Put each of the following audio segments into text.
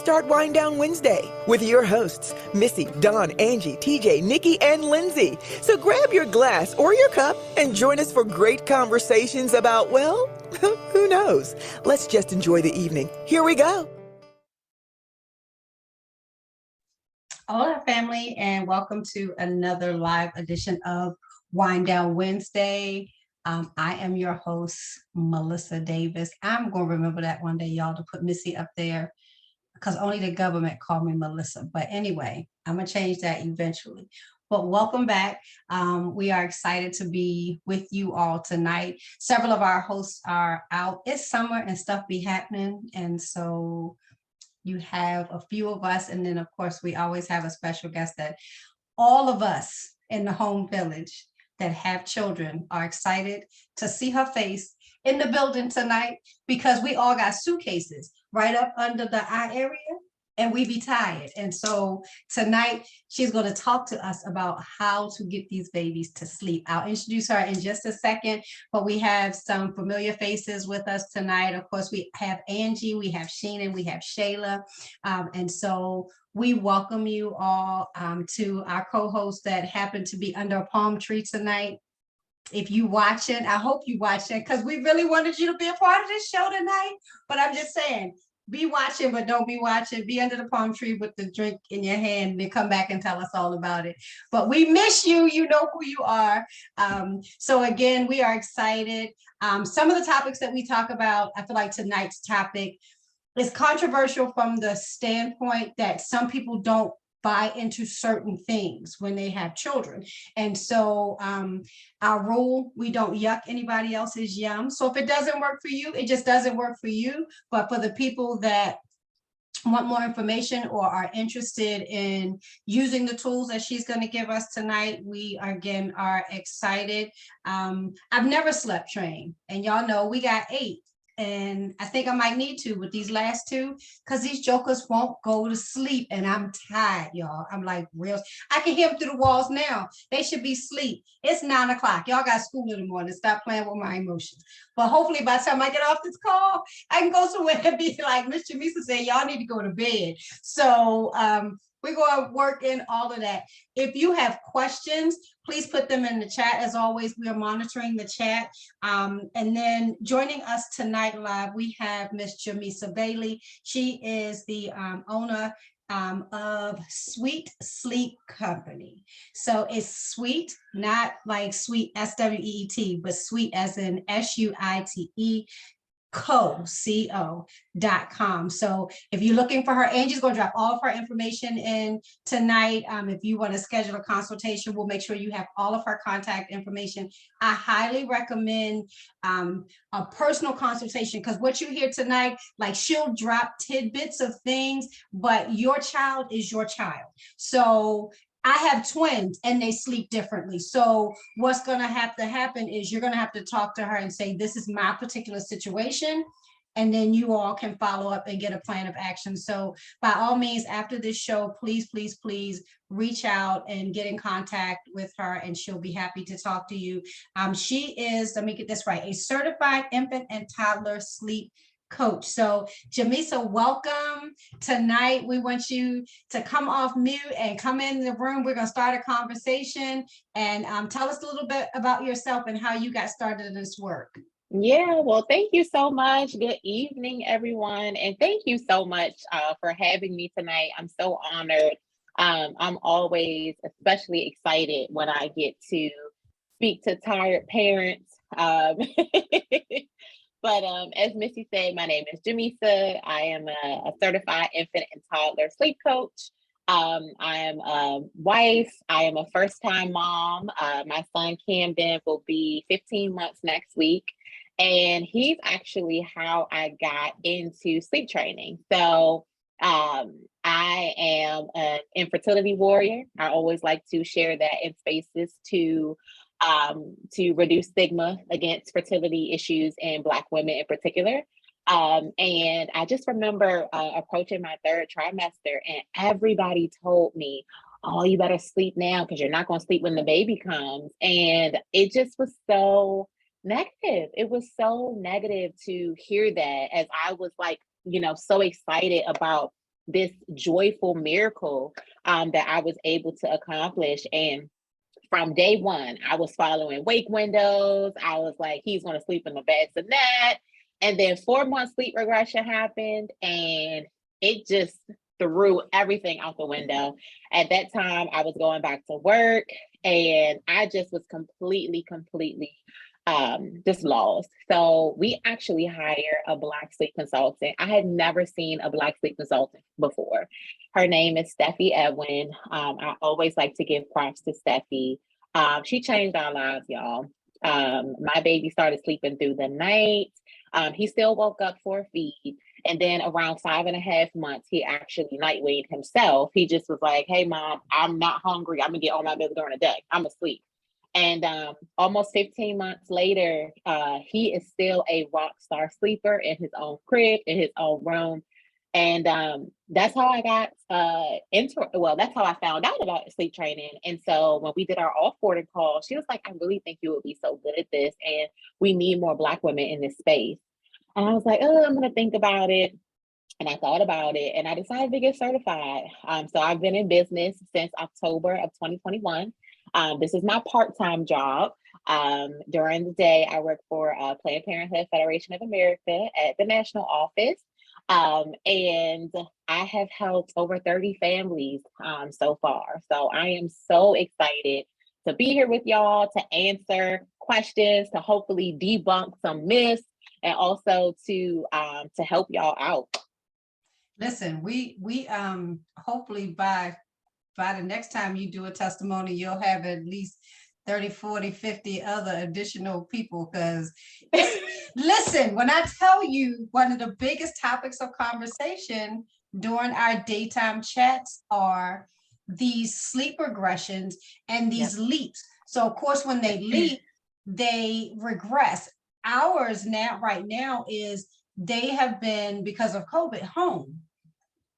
start Wind Down Wednesday with your hosts, Missy, Dawn, Angie, TJ, Nikki, and Lindsay. So grab your glass or your cup and join us for great conversations about, well, who knows? Let's just enjoy the evening. Here we go. Hola, family, and welcome to another live edition of Wind Down Wednesday. I am your host, Melissa Davis. I'm going to remember that one day, y'all, to put Missy up there because only the government called me Melissa. But anyway, I'm going to change that eventually. But welcome back. We are excited to be with you all tonight. Several of our hosts are out. It's summer and stuff be happening. And so you have a few of us. And then, of course, we always have a special guest that all of us in the home village that have children are excited to see her face in the building tonight because we all got suitcases right up under the eye area and we be tired. And so tonight she's going to talk to us about how to get these babies to sleep. I'll introduce her in just a second, but we have some familiar faces with us tonight. Of course, we have Angie, we have Sheena, we have Shayla. And so we welcome you all to our co-hosts that happen to be under a palm tree tonight. If you watching, I hope you watching because we really wanted you to be a part of this show tonight. But I'm just saying, be watching, but don't be watching. Be under the palm tree with the drink in your hand and then come back and tell us all about it. But we miss you. You know who you are. So again, we are excited. Some of the topics that we talk about, I feel like tonight's topic is controversial from the standpoint that some people don't buy into certain things when they have children. And so our rule, we don't yuck anybody else's yum. So if it doesn't work for you, it just doesn't work for you. But for the people that want more information or are interested in using the tools that she's going to give us tonight, we again are excited. I've never slept trained, and y'all know we got 8. And I think I might need to with these last 2 because these jokers won't go to sleep and I'm tired, y'all. I'm like real. I can hear them through the walls now. They should be asleep. It's 9 o'clock. Y'all got school in the morning. Stop playing with my emotions. But hopefully by the time I get off this call, I can go somewhere and be like Mr. Misa said, y'all need to go to bed. So we're going to work in all of that. If you have questions, please put them in the chat. As always, we are monitoring the chat. And then joining us tonight live, we have Miss Jamisa Bailey. She is the owner of Sweet Sleep Company. So it's sweet, not like sweet, SWEET, but sweet as in SUITE. co.com. So if you're looking for her, Angie's going to drop all of her information in tonight. If you want to schedule a consultation, we'll make sure you have all of her contact information. I highly recommend a personal consultation because what you hear tonight, like she'll drop tidbits of things, but your child is your child. So I have twins and they sleep differently. So what's going to have to happen is you're going to have to talk to her and say, this is my particular situation. And then you all can follow up and get a plan of action. So by all means, after this show, please, please, please reach out and get in contact with her and she'll be happy to talk to you. She is, let me get this right, a certified infant and toddler sleep coach. So Jamisa, welcome tonight. We want you to come off mute and come in the room. We're going to start a conversation and tell us a little bit about yourself and how you got started in this work. Yeah, well, thank you so much. Good evening, everyone. And thank you so much for having me tonight. I'm so honored. I'm always especially excited when I get to speak to tired parents. But as Missy said, my name is Jamisa. I am a certified infant and toddler sleep coach. I am a wife. I am a first-time mom. My son Camden will be 15 months next week. And he's actually how I got into sleep training. So I am an infertility warrior. I always like to share that in spaces to reduce stigma against fertility issues in Black women in particular. And I just remember approaching my 3rd trimester and everybody told me, oh, you better sleep now because you're not going to sleep when the baby comes. And it just was so negative. It was so negative to hear that as I was like, so excited about this joyful miracle that I was able to accomplish. And from day one, I was following wake windows. I was like, he's going to sleep in the bed tonight. And then 4 months sleep regression happened, and it just threw everything out the window. At that time, I was going back to work, and I just was completely just lost. So we actually hired a Black sleep consultant. I had never seen a Black sleep consultant before. Her name is Steffi Edwin. I always like to give props to Steffi. She changed our lives, y'all. My baby started sleeping through the night. He still woke up for a feed. And then around 5.5 months, he actually night weighed himself. He just was like, hey, mom, I'm not hungry. I'm going to get on my bed during the day. I'm asleep. And almost 15 months later, he is still a rock star sleeper in his own crib, in his own room. And that's how I got that's how I found out about sleep training. And so when we did our off-boarding call, she was like, I really think you would be so good at this. And we need more Black women in this space. And I was like, oh, I'm going to think about it. And I thought about it, and I decided to get certified. So I've been in business since October of 2021. This is my part-time job. During the day, I work for Planned Parenthood Federation of America at the national office. And I have helped over 30 families so far. So I am so excited to be here with y'all, to answer questions, to hopefully debunk some myths, and also to help y'all out. Listen, we hopefully by the next time you do a testimony, you'll have at least 30, 40, 50 other additional people. Because listen, when I tell you, one of the biggest topics of conversation during our daytime chats are these sleep regressions and these leaps. So of course, when they leap, they regress. Ours now, right now, is they have been, because of COVID, home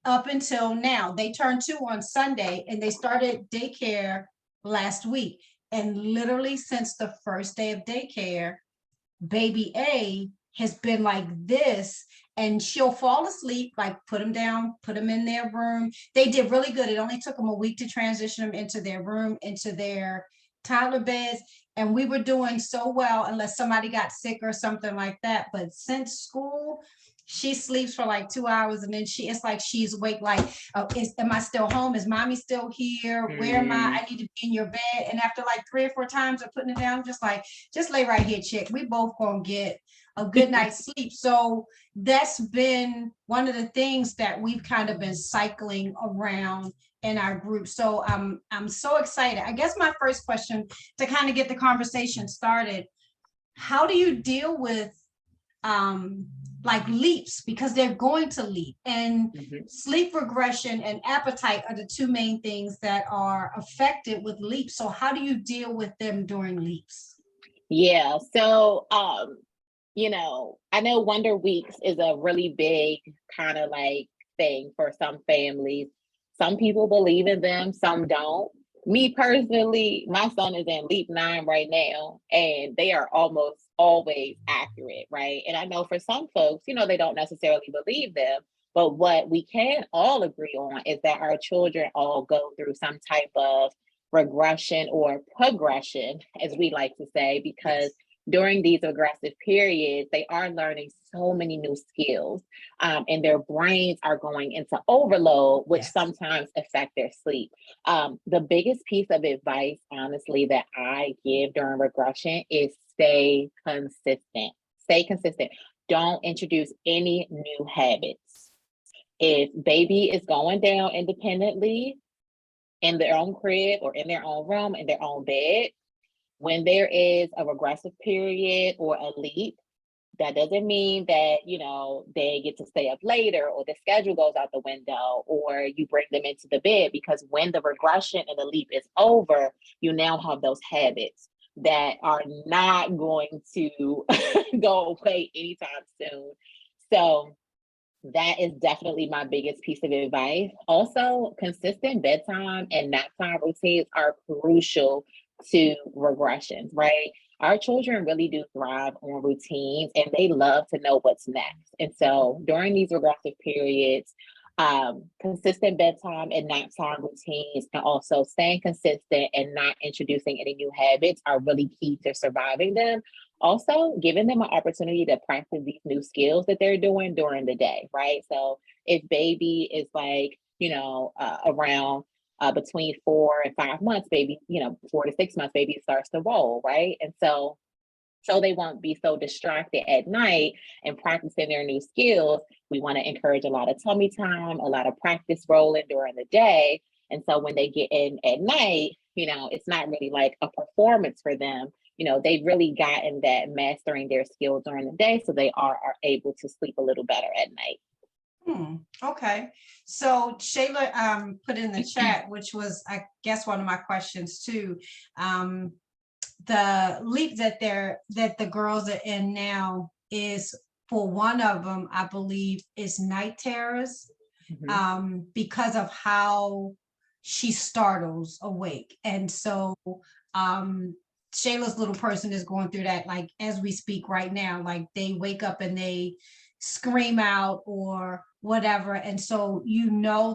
up until now. They turned 2 on Sunday, and they started daycare last week. And literally since the first day of daycare, baby A has been like this, and she'll fall asleep, like put them down, put them in their room. They did really good. It only took them a week to transition them into their room, into their toddler beds. And we were doing so well, unless somebody got sick or something like that. But since school, she sleeps for like 2 hours, and then it's like she's awake, like, oh, am I still home? Is mommy still here? Where am I? I need to be in your bed. And after like 3 or 4 times of putting it down, just like, just lay right here, chick. We both gonna get a good night's sleep. So that's been one of the things that we've kind of been cycling around in our group. So I'm so excited. I guess my first question, to kind of get the conversation started, how do you deal with like leaps, because they're going to leap, and sleep regression and appetite are the 2 main things that are affected with leaps. So how do you deal with them during leaps? Yeah, so you know, I know Wonder Weeks is a really big kind of like thing for some families. Some people believe in them, some don't. Me personally, my son is in leap 9 right now, and they are almost always accurate, right? And I know for some folks, you know, they don't necessarily believe them, but what we can all agree on is that our children all go through some type of regression or progression, as we like to say, because during these aggressive periods, they are learning so many new skills, and their brains are going into overload, which sometimes affect their sleep. The biggest piece of advice, honestly, that I give during regression is stay consistent. Stay consistent. Don't introduce any new habits. If baby is going down independently in their own crib or in their own room, in their own bed, when there is a regressive period or a leap, that doesn't mean that, you know, they get to stay up later or the schedule goes out the window or you bring them into the bed, because when the regression and the leap is over, you now have those habits that are not going to go away anytime soon. So that is definitely my biggest piece of advice. Also, consistent bedtime and nap time routines are crucial to regressions, right? Our children really do thrive on routines, and they love to know what's next. And so during these regressive periods, Consistent bedtime and nap time routines, and also staying consistent and not introducing any new habits are really key to surviving them. Also, giving them an opportunity to practice these new skills that they're doing during the day, right? So if baby is like, around between 4 and 5 months, baby, 4 to 6 months, baby starts to roll, right? And so they won't be so distracted at night and practicing their new skills. We want to encourage a lot of tummy time, a lot of practice rolling during the day. And so when they get in at night, it's not really like a performance for them. They've really gotten that mastering their skill during the day, so they are able to sleep a little better at night. Okay. So Shayla put in the chat, which was, I guess, one of my questions too. The leap that the girls are in now is, for one of them, I believe, is night terrors, because of how she startles awake. And so Shayla's little person is going through that, like, as we speak right now, like they wake up and they scream out or whatever. And so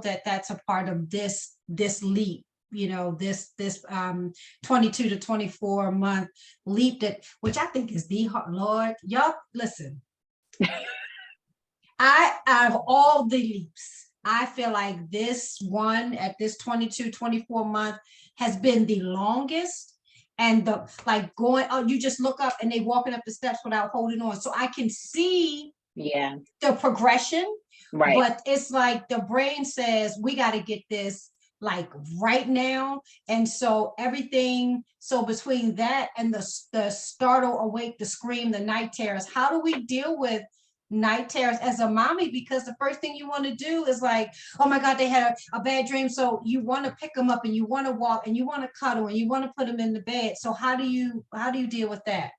that's a part of this leap, this 22 to 24 month leap, that which I think is the hard. Lord, y'all listen. Out of all the leaps, I feel like this one at this 22, 24 month has been the longest. And the like going, you just look up and they walking up the steps without holding on. So I can see the progression, right? But it's like the brain says, we got to get this like right now. And so everything, so between that and the startle awake, the scream, the night terrors, how do we deal with night terrors as a mommy? Because the first thing you want to do is like, oh my God, they had a bad dream. So you want to pick them up and you want to walk and you want to cuddle and you want to put them in the bed. So how do you deal with that?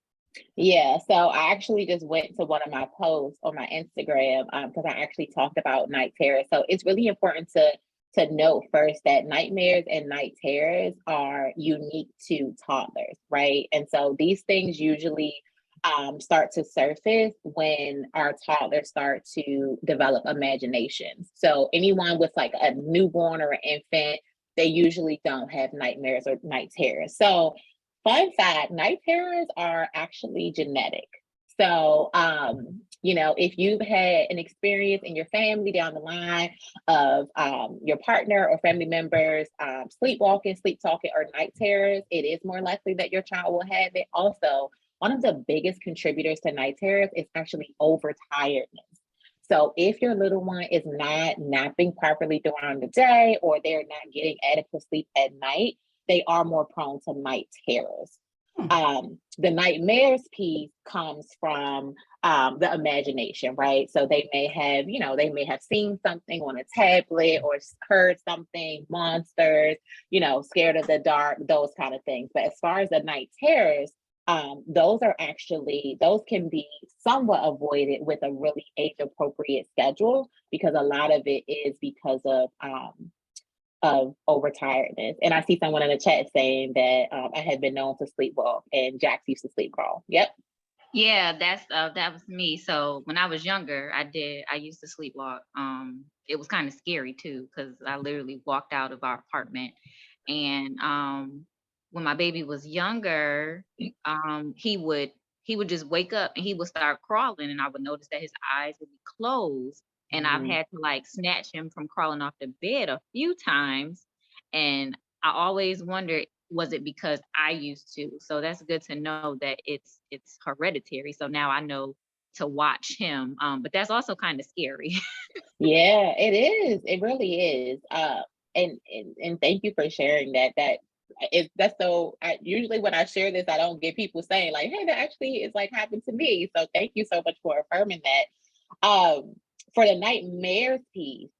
Yeah, so I actually just went to one of my posts on my Instagram because I actually talked about night terrors. So it's really important to note first that nightmares and night terrors are unique to toddlers, right? And so these things usually start to surface when our toddlers start to develop imaginations. So anyone with like a newborn or an infant, they usually don't have nightmares or night terrors. So fun fact, night terrors are actually genetic. So, if you've had an experience in your family down the line of your partner or family members sleepwalking, sleep talking, or night terrors, it is more likely that your child will have it. Also, one of the biggest contributors to night terrors is actually overtiredness. So if your little one is not napping properly during the day or they're not getting adequate sleep at night, they are more prone to night terrors. The nightmares piece comes from the imagination, right? So they may have seen something on a tablet or heard something, monsters, scared of the dark, those kind of things. But as far as the night terrors, those can be somewhat avoided with a really age appropriate schedule, because a lot of it is because of overtiredness. And I see someone in the chat saying that I had been known to sleepwalk, and Jax used to sleep crawl. Yep. Yeah, that was me. So when I was younger, I used to sleepwalk. It was kind of scary too, because I literally walked out of our apartment. And when my baby was younger, he would just wake up and he would start crawling, and I would notice that his eyes would be closed. And I've had to like snatch him from crawling off the bed a few times. And I always wondered, was it because I used to? So that's good to know that it's hereditary. So now I know to watch him. But that's also kind of scary. Yeah, it is. It really is. And thank you for sharing that. That's so. Usually when I share this, I don't get people saying like, "Hey, that actually is like happened to me." So thank you so much for affirming that. For the nightmares piece,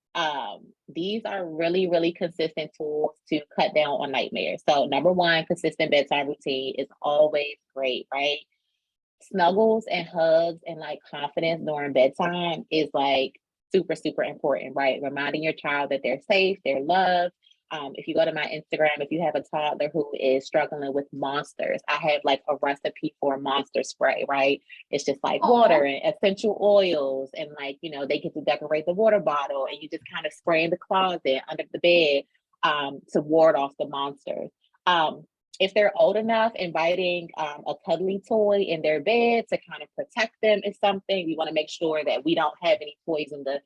these are really, really consistent tools to cut down on nightmares. So number one, consistent bedtime routine is always great, right? Snuggles and hugs and like confidence during bedtime is like super, super important, right? Reminding your child that they're safe, they're loved, If you go to my Instagram, if you have a toddler who is struggling with monsters, I have like a recipe for a monster spray, right? It's just like water and essential oils, and like, they get to decorate the water bottle, and you just kind of spray in the closet, under the bed, to ward off the monsters. If they're old enough, inviting a cuddly toy in their bed to kind of protect them is something. We want to make sure that we don't have any toys in the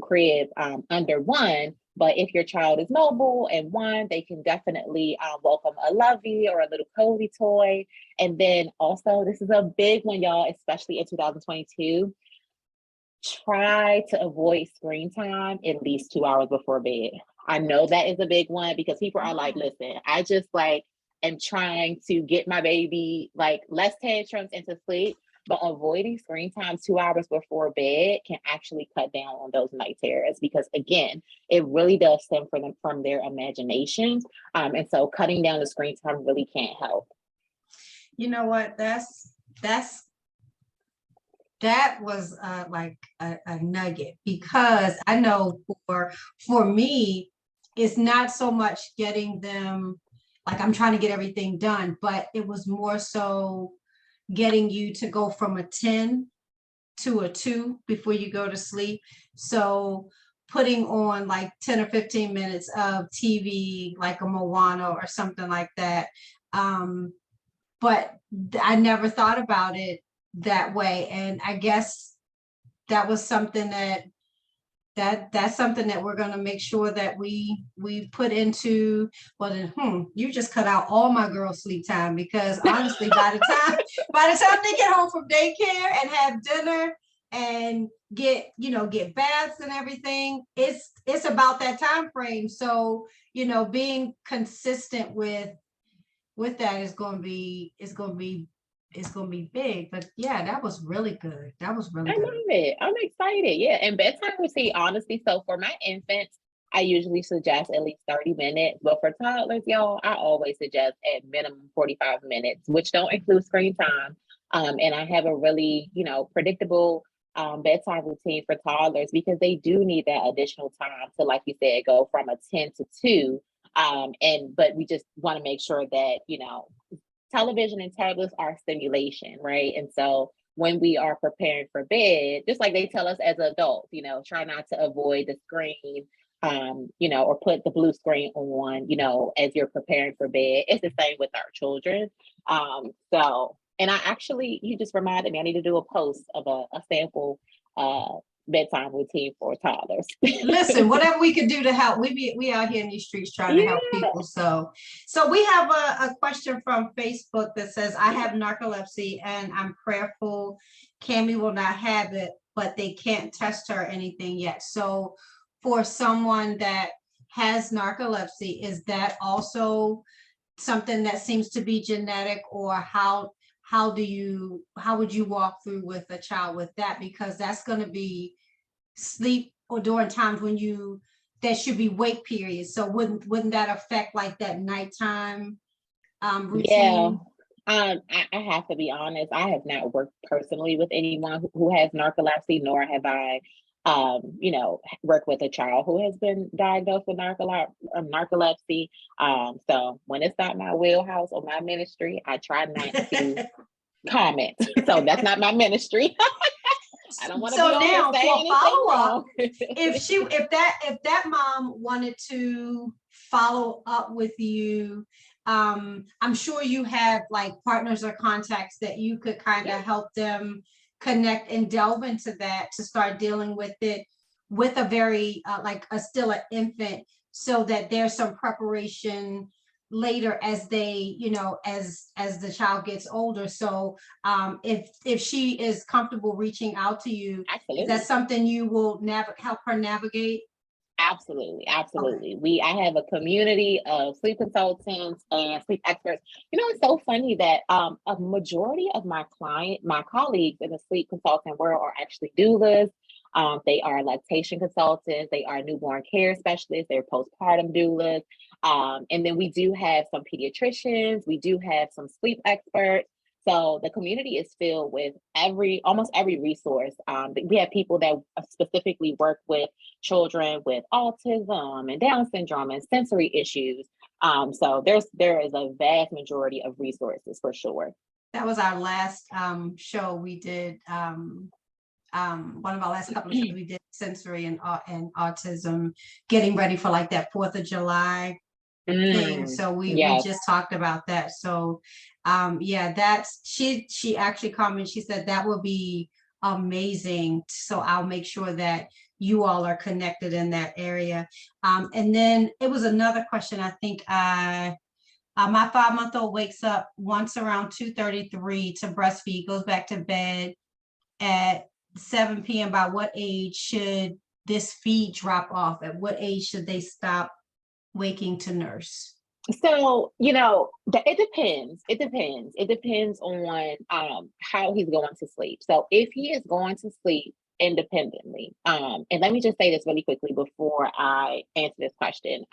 crib under one. But if your child is mobile and one, they can definitely welcome a lovey or a little cozy toy. And then also, this is a big one, y'all, especially in 2022. Try to avoid screen time at least 2 hours before bed. I know that is a big one because people are like, listen, I just like am trying to get my baby like less tantrums into sleep, but avoiding screen time 2 hours before bed can actually cut down on those night terrors, because again, it really does stem from them from their imaginations. And so cutting down the screen time really can't help. You know what? That was like a nugget, because I know for me, it's not so much getting them, like I'm trying to get everything done, but it was more so getting you to go from a 10 to a 2 before you go to sleep. So putting on like 10 or 15 minutes of TV, like a Moana or something like that. But I never thought about it that way. And I guess that was something that's something that we're going to make sure that we put into. Well then, you just cut out all my girls' sleep time, because honestly, by the time they get home from daycare and have dinner and get baths and everything, it's about that time frame. So being consistent with that is going to be big. But yeah, that was really good. That was really I good. love it. I'm excited. Yeah. And bedtime routine, honestly. So for my infants, I usually suggest at least 30 minutes. But for toddlers, y'all, I always suggest at minimum 45 minutes, which don't include screen time. And I have a really, predictable bedtime routine for toddlers, because they do need that additional time to, like you said, go from a 10 to 2. But we just want to make sure that, television and tablets are stimulation, right? And so when we are preparing for bed, just like they tell us as adults, try not to avoid the screen, or put the blue screen on, as you're preparing for bed. It's the same with our children. And I actually, you just reminded me, I need to do a post of a sample bedtime routine for toddlers. Listen, whatever we could do to help. We out here in these streets trying to help people. So we have a question from Facebook that says, I have narcolepsy and I'm prayerful Cammy will not have it, but they can't test her anything yet. So for someone that has narcolepsy, is that also something that seems to be genetic, or how would you walk through with a child with that? Because that's going to be sleep or during times when that should be wake periods. So wouldn't that affect like that nighttime routine? Yeah. I have to be honest. I have not worked personally with anyone who has narcolepsy, nor have I, worked with a child who has been diagnosed with narcolepsy. So when it's not my wheelhouse or my ministry, I try not to comment. So that's not my ministry. I don't want to be now saying anything follow-up, wrong. if that mom wanted to follow up with you, I'm sure you have like partners or contacts that you could kind of help them connect and delve into that, to start dealing with it with a very still an infant, so that there's some preparation later as they, as the child gets older. So if she is comfortable reaching out to you, Absolutely. is that something you will help her navigate? Absolutely. Okay. I have a community of sleep consultants and sleep experts. It's so funny that a majority of my colleagues in the sleep consultant world are actually doulas. They are lactation consultants. They are newborn care specialists. They're postpartum doulas. And then we do have some pediatricians. We do have some sleep experts. So the community is filled with almost every resource. We have people that specifically work with children with autism and Down syndrome and sensory issues. So there is a vast majority of resources for sure. That was our last show we did. One of our last couple of shows we did sensory and autism, getting ready for like that 4th of July thing. So we Yes. just talked about that. So yeah, that's she actually commented, she said that would be amazing. So I'll make sure that you all are connected in that area. And then it was another question. I think my 5-month-old wakes up once around 2:33 to breastfeed, goes back to bed at 7 p.m. By what age should this feed drop off? At what age should they stop waking to nurse? So, it depends. It depends on how he's going to sleep. So if he is going to sleep independently, and let me just say this really quickly before I answer this question.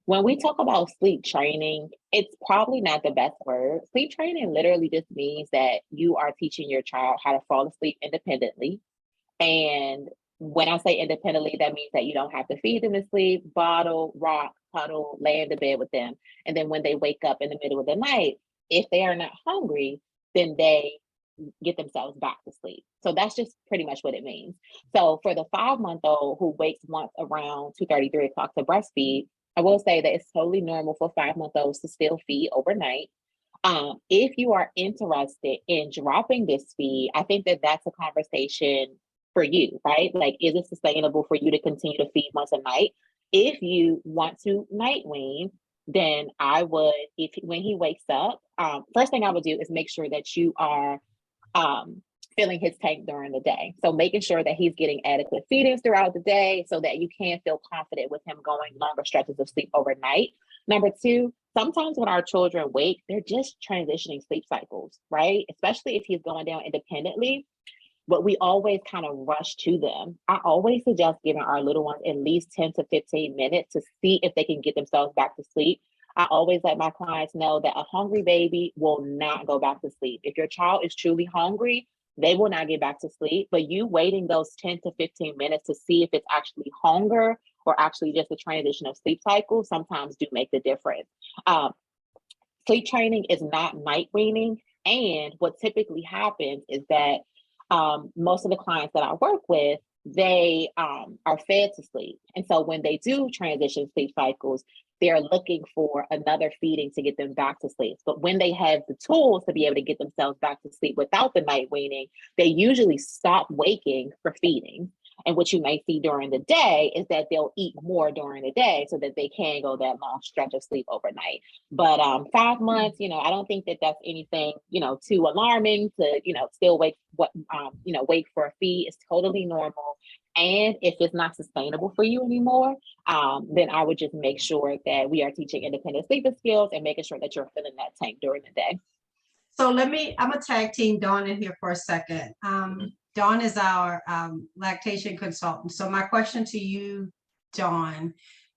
When we talk about sleep training, it's probably not the best word. Sleep training literally just means that you are teaching your child how to fall asleep independently. And when I say independently, that means that you don't have to feed them to sleep, bottle, rock, cuddle, lay in the bed with them. And then when they wake up in the middle of the night, if they are not hungry, then they get themselves back to sleep. So that's just pretty much what it means. So for the 5-month-old who wakes once around 2:30, 3 o'clock to breastfeed, I will say that it's totally normal for 5-month-olds to still feed overnight. If you are interested in dropping this feed, I think that that's a conversation for you, right? Like, is it sustainable for you to continue to feed once a night? If you want to night wean, then I would, when he wakes up, first thing I would do is make sure that you are filling his tank during the day. So making sure that he's getting adequate feedings throughout the day so that you can feel confident with him going longer stretches of sleep overnight. Number two, sometimes when our children wake, they're just transitioning sleep cycles, right? Especially if he's going down independently, but we always kind of rush to them. I always suggest giving our little ones at least 10 to 15 minutes to see if they can get themselves back to sleep. I always let my clients know that a hungry baby will not go back to sleep. If your child is truly hungry, they will not get back to sleep, but you waiting those 10 to 15 minutes to see if it's actually hunger or actually just a transition of sleep cycle sometimes do make the difference. Sleep training is not night weaning. And what typically happens is that most of the clients that I work with, they are fed to sleep. And so when they do transition sleep cycles, they're looking for another feeding to get them back to sleep. But when they have the tools to be able to get themselves back to sleep without the night weaning, they usually stop waking for feeding. And what you may see during the day is that they'll eat more during the day so that they can go that long stretch of sleep overnight. But 5 months, I don't think that that's anything, too alarming to, still wake for a feed. Is totally normal. And if it's not sustainable for you anymore, then I would just make sure that we are teaching independent sleeping skills and making sure that you're filling that tank during the day. So I'm gonna tag team Dawn in here for a second. Dawn is our lactation consultant. So my question to you, Dawn,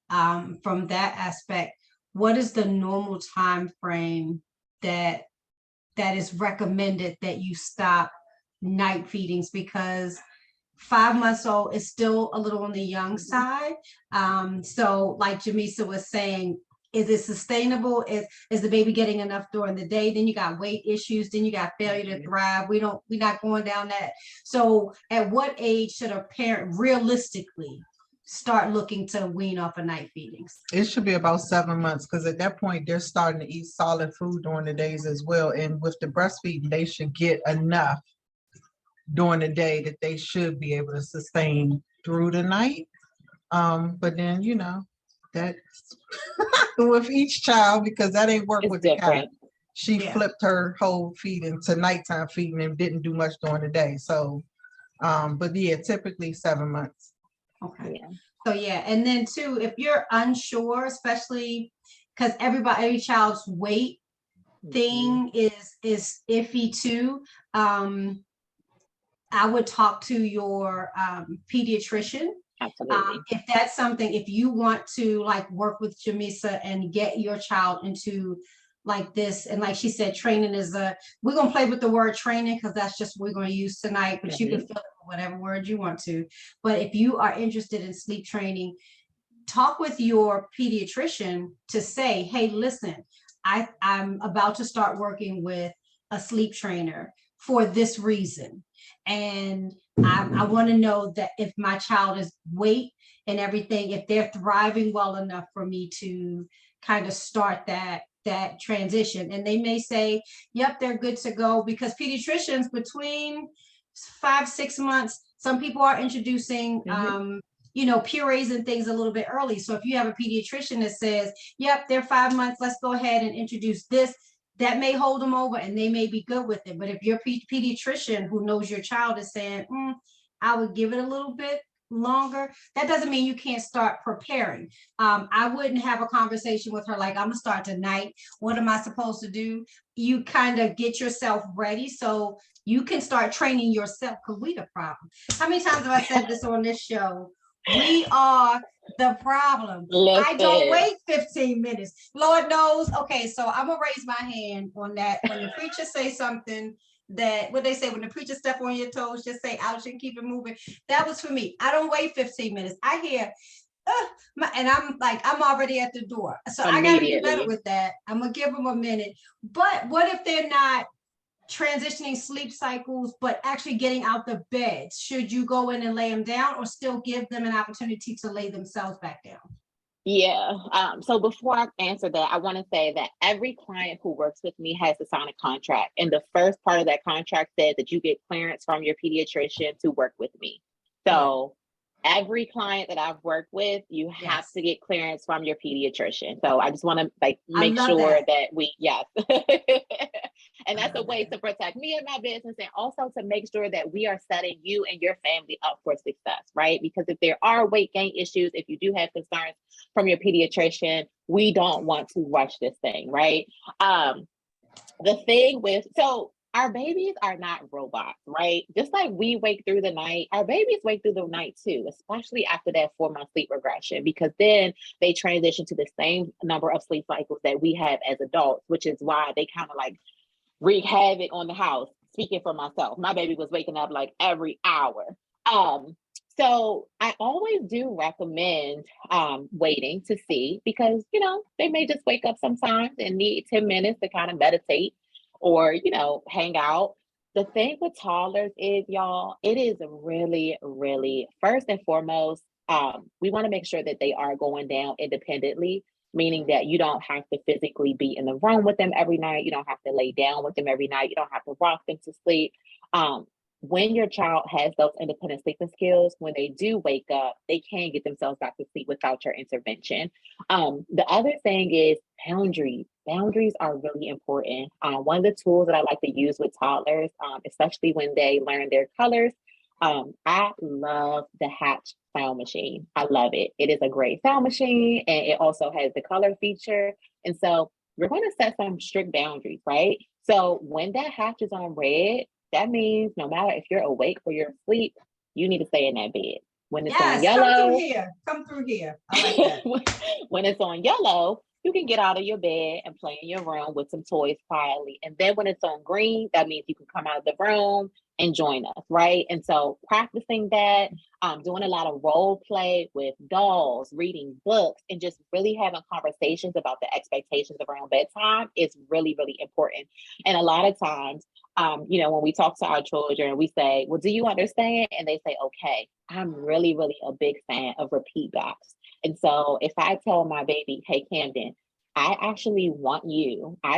from that aspect, what is the normal time frame that is recommended that you stop night feedings? Because 5 months old is still a little on the young side. So like Jamisa was saying, is it sustainable? Is the baby getting enough during the day? Then you got weight issues. Then you got failure to thrive. We're not going down that. So at what age should a parent realistically start looking to wean off of night feedings? It should be about 7 months, because at that point they're starting to eat solid food during the days as well. And with the breastfeeding, they should get enough during the day that they should be able to sustain through the night. But then, that's with each child, because that ain't work with the cat. She flipped her whole feeding to nighttime feeding and didn't do much during the day. So, but yeah, typically 7 months. Okay. Yeah. So and then too, if you're unsure, especially because every child's weight thing is iffy too. I would talk to your pediatrician. Absolutely. If that's something, if you want to work with Jamisa and get your child into like this. And like she said, training is we're going to play with the word training because that's just what we're going to use tonight, but you can fill it with whatever word you want to. But if you are interested in sleep training, talk with your pediatrician to say, hey, listen, I'm about to start working with a sleep trainer for this reason. And I want to know that if my child is weight and everything, if they're thriving well enough for me to kind of start that transition. And they may say, yep, they're good to go, because pediatricians between 5-6 months, some people are introducing purees and things a little bit early. So if you have a pediatrician that says, yep, they're 5 months, let's go ahead and introduce this, that may hold them over and they may be good with it. But if your pediatrician who knows your child is saying, I would give it a little bit longer, that doesn't mean you can't start preparing. I wouldn't have a conversation with her like, I'm gonna start tonight, what am I supposed to do? You kind of get yourself ready so you can start training yourself, because we the problem. How many times have I said this on this show? We are the problem. I don't wait 15 minutes. Lord knows. Okay, so I'm gonna raise my hand on that. When the preacher say something that, what they say, when the preacher step on your toes, just say ouch and keep it moving. That was for me. I don't wait 15 minutes. I hear, and I'm like, I'm already at the door. So I gotta do better with that. I'm gonna give them a minute. But what if they're not transitioning sleep cycles, but actually getting out the bed? Should you go in and lay them down, or still give them an opportunity to lay themselves back down? Yeah. So before I answer that, I want to say that every client who works with me has to sign a contract. And the first part of that contract says that you get clearance from your pediatrician to work with me. So every client that I've worked with, you have to get clearance from your pediatrician. So I just want to make sure that we, and that's a way to protect me and my business, and also to make sure that we are setting you and your family up for success, right? Because if there are weight gain issues, if you do have concerns from your pediatrician, we don't want to rush this thing, right? The thing with, so our babies are not robots, right? Just like we wake through the night, our babies wake through the night too, especially after that 4-month sleep regression, because then they transition to the same number of sleep cycles that we have as adults, which is why they kind of like wreak havoc on the house. Speaking for myself, my baby was waking up like every hour. So I always do recommend waiting to see, because, they may just wake up sometimes and need 10 minutes to kind of meditate or, hang out. The thing with toddlers is, y'all, it is really, really, first and foremost, we want to make sure that they are going down independently, meaning that you don't have to physically be in the room with them every night. You don't have to lay down with them every night. You don't have to rock them to sleep. When your child has those independent sleeping skills, when they do wake up, they can get themselves back to sleep without your intervention. The other thing is boundaries. Boundaries are really important. One of the tools that I like to use with toddlers, especially when they learn their colors, I love the Hatch sound machine. I love it. It is a great sound machine, and it also has the color feature. And so we're going to set some strict boundaries, right? So when that Hatch is on red, that means no matter if you're awake or you're asleep, you need to stay in that bed. When it's on yellow, come through here. I like that. When it's on yellow, you can get out of your bed and play in your room with some toys quietly. And then when it's on green, that means you can come out of the room and join us, right? And so practicing that, doing a lot of role play with dolls, reading books, and just really having conversations about the expectations around bedtime is really, really important. And a lot of times, when we talk to our children, we say, well, do you understand? And they say, okay. I'm really, really a big fan of repeat backs. And so if I tell my baby, hey, Camden, I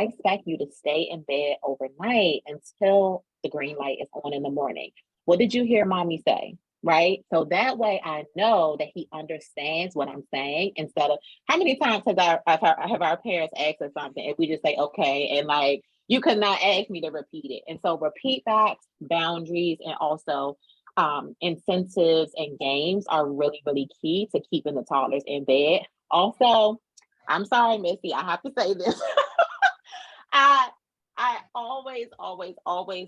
expect you to stay in bed overnight until the green light is on in the morning. What did you hear mommy say? Right? So that way I know that he understands what I'm saying, instead of, how many times have our parents asked us something and we just say, okay, and like, you could not ask me to repeat it. And so repeat backs, boundaries, and also incentives and games are really, really key to keeping the toddlers in bed. Also, I'm sorry, Missy, I have to say this. I always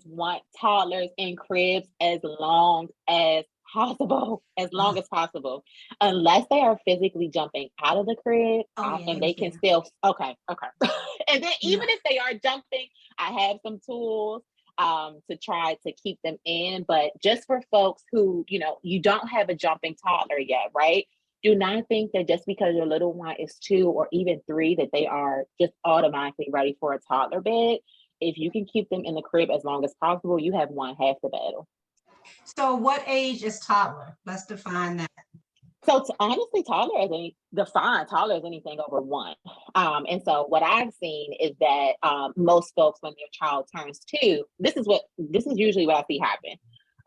want toddlers in cribs as long as possible, as long as possible, unless they are physically jumping out of the crib. Oh, yeah, And they they was can there. still, okay. And then Yeah. even if they are jumping, I have some tools to try to keep them in. But just for folks who, you don't have a jumping toddler yet, right? Do not think that just because your little one is 2 or even 3, that they are just automatically ready for a toddler bed. If you can keep them in the crib as long as possible, you have won half the battle. So what age is toddler? Let's define that. So honestly, toddler is anything over 1. And so what I've seen is that most folks, when their child turns 2, this is usually what I see happen.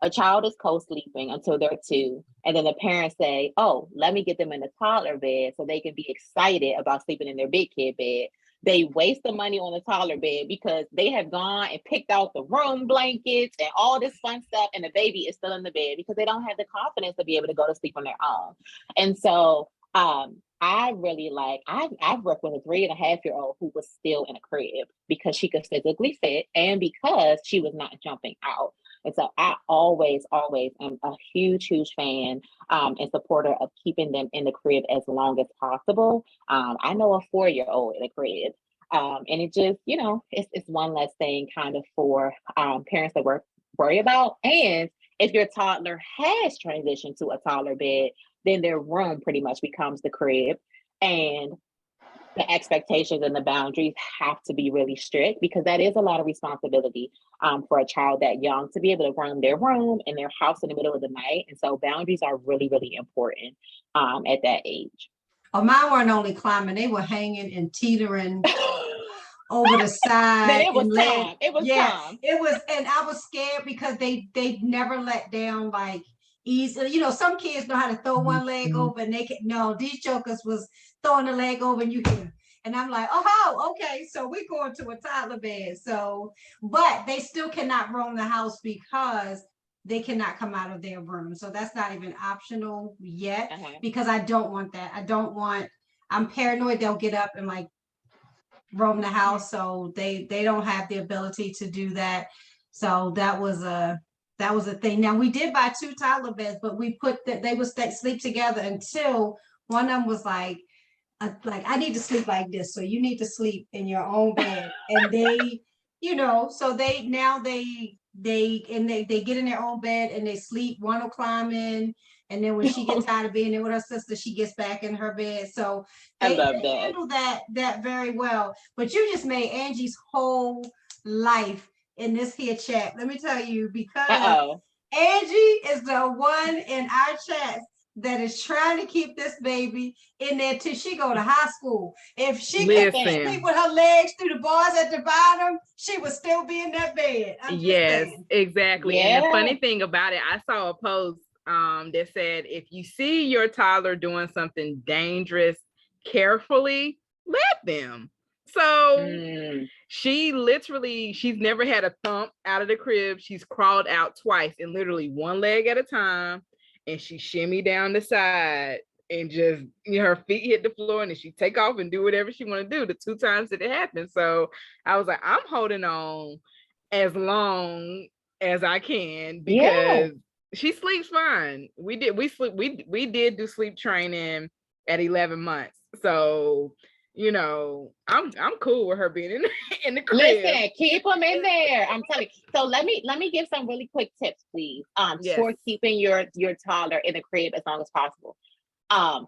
A child is co-sleeping until they're 2, and then the parents say, "Oh, let me get them in the toddler bed so they can be excited about sleeping in their big kid bed." They waste the money on the toddler bed because they have gone and picked out the room blankets and all this fun stuff, and the baby is still in the bed because they don't have the confidence to be able to go to sleep on their own. And so I really I've worked with a 3.5-year-old who was still in a crib because she could physically fit and because she was not jumping out. And so I always am a huge fan and supporter of keeping them in the crib as long as possible. I know a 4-year-old in a crib. And it just, it's one less thing kind of for parents to worry about. And if your toddler has transitioned to a toddler bed, then their room pretty much becomes the crib. And the expectations and the boundaries have to be really strict because that is a lot of responsibility for a child that young to be able to roam their room in their house in the middle of the night. And so boundaries are really, really important at that age. Oh, mine weren't only climbing, they were hanging and teetering over the side. Then it was and time. It was time. It was, and I was scared because they never let down like easily. Some kids know how to throw one leg over and they can, no, these jokers was throwing the leg over and you can, and I'm like, oh, okay, so we're going to a toddler bed. So, but they still cannot roam the house because they cannot come out of their room. So that's not even optional yet because I don't want that. I'm paranoid they'll get up and like roam the house. So they don't have the ability to do that. So that was a thing. Now we did buy 2 toddler beds, but we put that they would sleep together until one of them was like, I need to sleep like this. So you need to sleep in your own bed. And they, so they get in their own bed and they sleep. One will climb in, and then when she gets tired of being there with her sister, she gets back in her bed. So they handle that very well. But you just made Angie's whole life in this here chat. Let me tell you, because Angie is the one in our chat that is trying to keep this baby in there till she go to high school. If she could sleep with her legs through the bars at the bottom, she would still be in that bed. Yes, exactly. Yeah. And the funny thing about it, I saw a post that said, if you see your toddler doing something dangerous, carefully let them. So she's never had a thump out of the crib. She's crawled out twice and literally one leg at a time. And she shimmy down the side and just, her feet hit the floor, and then she take off and do whatever she want to do the 2 times that it happened. So I was like, I'm holding on as long as I can because she sleeps fine. We did do sleep training at 11 months. So, I'm cool with her being in the crib. Listen, keep them in there. I'm telling you. So let me give some really quick tips, please, for keeping your toddler in the crib as long as possible.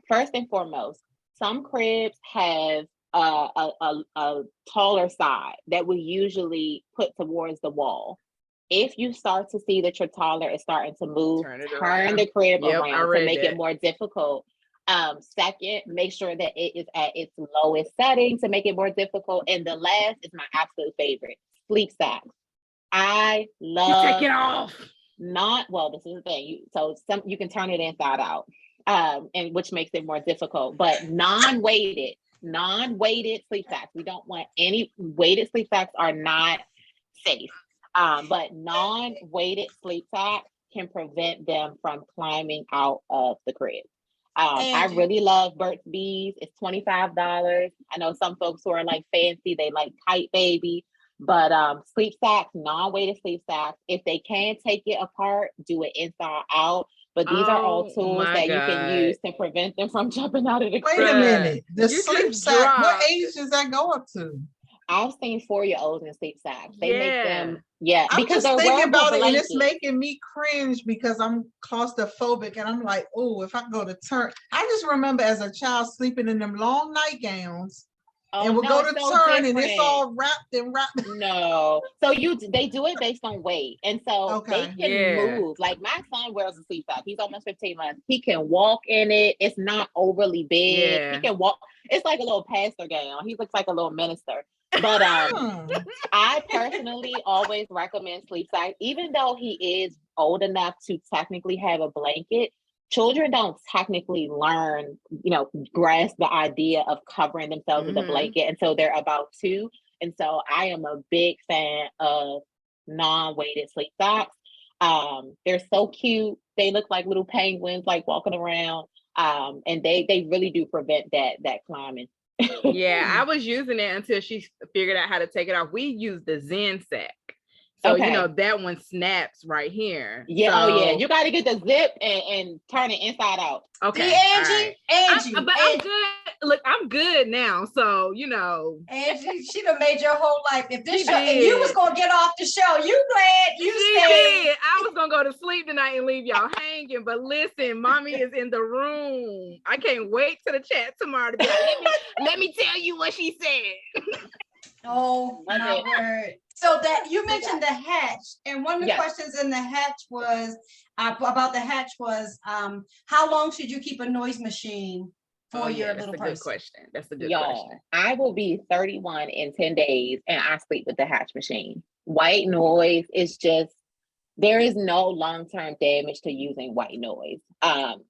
First and foremost, some cribs have a taller side that we usually put towards the wall. If you start to see that your toddler is starting to move, turn the crib around to make it more difficult. Second, make sure that it is at its lowest setting to make it more difficult. And the last is my absolute favorite, sleep sacks. I love. You take it off. This is the thing. You can turn it inside out, and which makes it more difficult. But non-weighted sleep sacks. We don't want any weighted sleep sacks are not safe. But non-weighted sleep sacks can prevent them from climbing out of the crib. I really love Burt's Bees. It's $25. I know some folks who are like fancy, they like Kite Baby, but sleep sacks, non-weighted sleep sacks, if they can take it apart, do it inside out. But these are all Oh tools my that you can God. use to prevent them from jumping out of the Wait a crib. minute, the You sleep just sack, what dropped. age does that go up to? I've seen 4-year-olds in sleep sacks. They make Yeah. them, yeah, I'm because just they're thinking wearable about it and blankets. it's making me cringe because I'm claustrophobic and I'm like, oh, if I go to turn, I just remember as a child sleeping in them long nightgowns Oh, and we'll no, go to it's so turn and it's different. all wrapped and wrapped. No. So they do it based on weight. And so they Okay. can Yeah. move. Like my son wears a sleep sack. He's almost 15 months. He can walk in it. It's not overly big. Yeah. He can walk. It's like a little pastor gown. He looks like a little minister. But Hmm. I personally always recommend sleep sacks, even though he is old enough to technically have a blanket. Children don't technically learn, grasp the idea of covering themselves with a Mhm. blanket until they're about 2. And so I am a big fan of non-weighted sleep sacks. They're so cute. They look like little penguins, like walking around. And they really do prevent that climbing. Yeah, I was using it until she figured out how to take it off. We use the Zen sack. So, Okay. that one snaps right here. Yeah. Oh, yeah. So- You got to get the zip and turn it inside out. Okay. See, all Angie, right. Angie, I'm good. Look, I'm good now. So, Angie, she done made your whole life. If this She show, if you was did. gonna get off the show, you glad you She stayed. did. I was gonna go to sleep tonight and leave y'all hanging, but listen, mommy is in the room. I can't wait to the chat tomorrow to be like, let me tell you what she said. Oh Love my it. word. So that you mentioned the hatch, and one of the Yes. questions in the hatch was about the hatch was how long should you keep a noise machine for Oh, your yeah, that's little a good person? question. That's a good Y'all, question. I will be 31 in 10 days and I sleep with the hatch machine. White noise is just, there is no long-term damage to using white noise.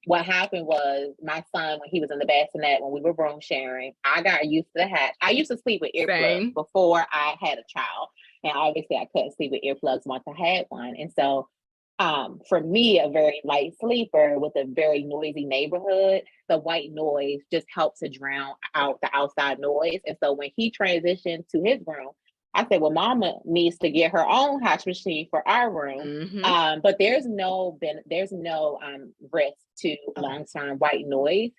What happened was my son, when he was in the bassinet, when we were room sharing, I got used to the hatch. I used to sleep with earplugs Same. before I had a child. And obviously I couldn't sleep with earplugs once I had one. And so for me, a very light sleeper with a very noisy neighborhood, the white noise just helps to drown out the outside noise. And so when he transitioned to his room, I said, well, mama needs to get her own hatch machine for our room. Mhm. But there's no risk to long-term white noise.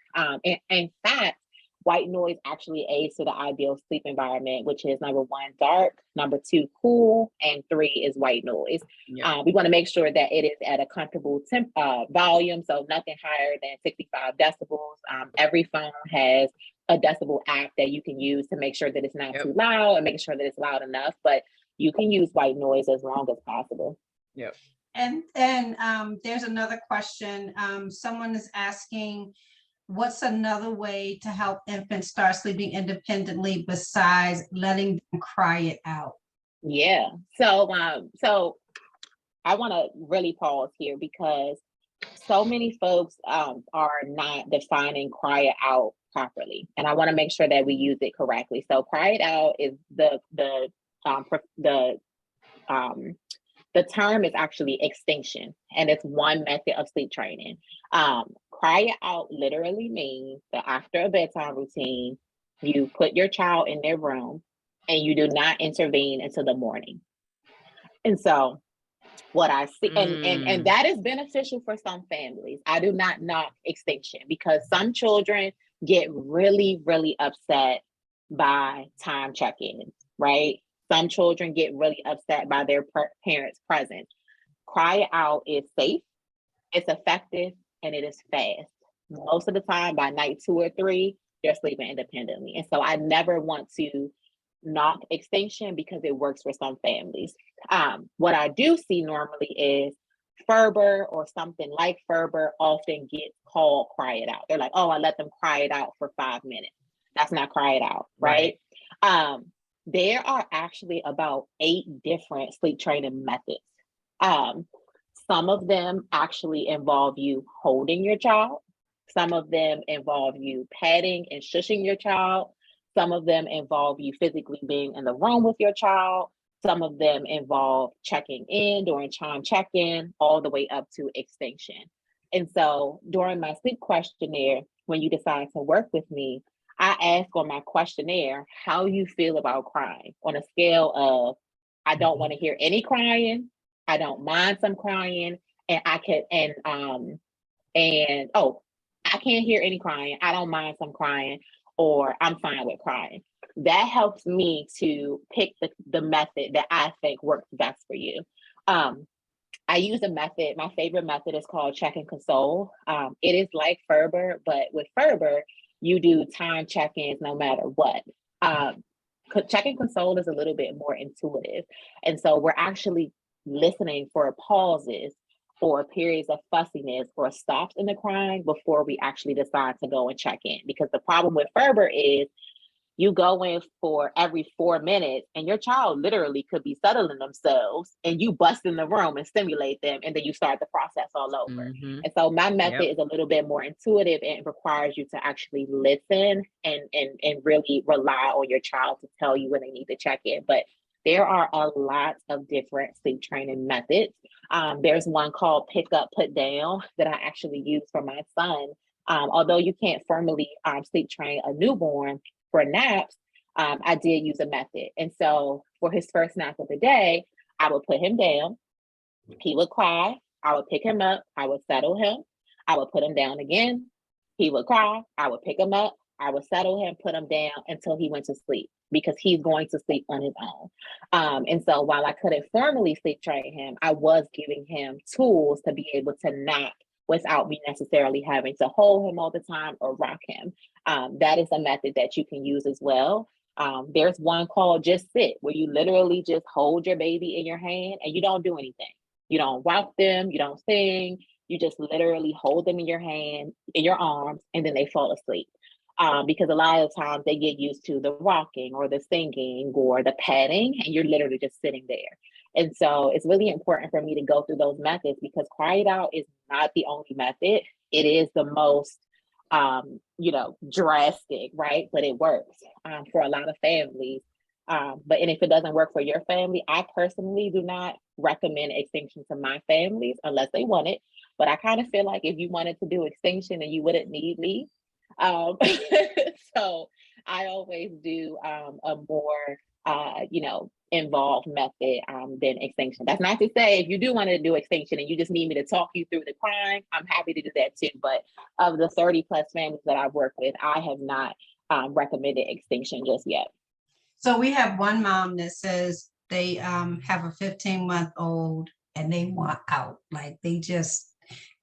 In fact, white noise actually aids to the ideal sleep environment, which is number 1, dark, number 2, cool, and 3 is white noise. Yeah. We want to make sure that it is at a comfortable volume, so nothing higher than 65 decibels. Every phone has a decibel app that you can use to make sure that it's not Yep. too loud and making sure that it's loud enough, but you can use white noise as long as possible. Yep. And there's another question. Someone is asking, what's another way to help infants start sleeping independently besides letting them cry it out? Yeah. So I want to really pause here because so many folks are not defining cry it out properly, and I want to make sure that we use it correctly. So cry it out is the term is actually extinction, and it's one method of sleep training. Cry it out literally means that after a bedtime routine, you put your child in their room and you do not intervene until the morning. And so what I see, and that is beneficial for some families. I do not knock extinction because some children get really, really upset by time check-ins, right? Some children get really upset by their parents' presence. Cry out is safe, it's effective, and it is fast. Most of the time, by night 2 or 3, they're sleeping independently. And so I never want to knock extinction because it works for some families. What I do see normally is Ferber or something like Ferber often gets called cry it out. They're like, oh, I let them cry it out for 5 minutes. That's not cry it out, right? There are actually about 8 different sleep training methods. Some of them actually involve you holding your child. Some of them involve you patting and shushing your child. Some of them involve you physically being in the room with your child. Some of them involve checking in during chime check-in, all the way up to extinction. And so during my sleep questionnaire, when you decide to work with me, I ask on my questionnaire how you feel about crying on a scale of I don't want to hear any crying, I don't mind some crying, and and, oh, I can't hear any crying. I don't mind some crying, or I'm fine with crying. That helps me to pick the method that I think works best for you. I use a method. My favorite method is called check and console. It is like Ferber, but with Ferber, you do time check-ins no matter what. Check and console is a little bit more intuitive. And so we're actually listening for pauses or periods of fussiness or stops in the crying before we actually decide to go and check in. Because the problem with Ferber is you go in for every 4 minutes and your child literally could be settling themselves and you bust in the room and stimulate them, and then you start the process all over. And so my method is a little bit more intuitive and it requires you to actually listen and really rely on your child to tell you when they need to check in. But there are a lot of different sleep training methods. There's one called pick up, put down that I actually use for my son. Although you can't formally sleep train a newborn, for naps, I did use a method. And so for his first nap of the day, I would put him down. He would cry. I would pick him up. I would settle him. I would put him down again. He would cry. I would pick him up. I would settle him, put him down until he went to sleep, because he's going to sleep on his own. And so while I couldn't formally sleep train him, I was giving him tools to be able to nap without me necessarily having to hold him all the time or rock him. That is a method that you can use as well. There's one called Just Sit, where you literally just hold your baby in your hand and you don't do anything. You don't rock them, you don't sing, you just literally hold them in your hand, in your arms, and then they fall asleep. Because a lot of times they get used to the rocking or the singing or the petting, and you're literally just sitting there. And so it's really important for me to go through those methods, because cry it out is not the only method. It is the most, drastic, right? But it works for a lot of families. And if it doesn't work for your family, I personally do not recommend extinction to my families unless they want it. But I kind of feel like if you wanted to do extinction, then you wouldn't need me. So I always do a more, involved method than extinction. That's not to say if you do want to do extinction and you just need me to talk you through the crime, I'm happy to do that too. But of the 30 plus families that I've worked with, I have not recommended extinction just yet. So we have one mom that says they have a 15-month-old and they want out. Like they just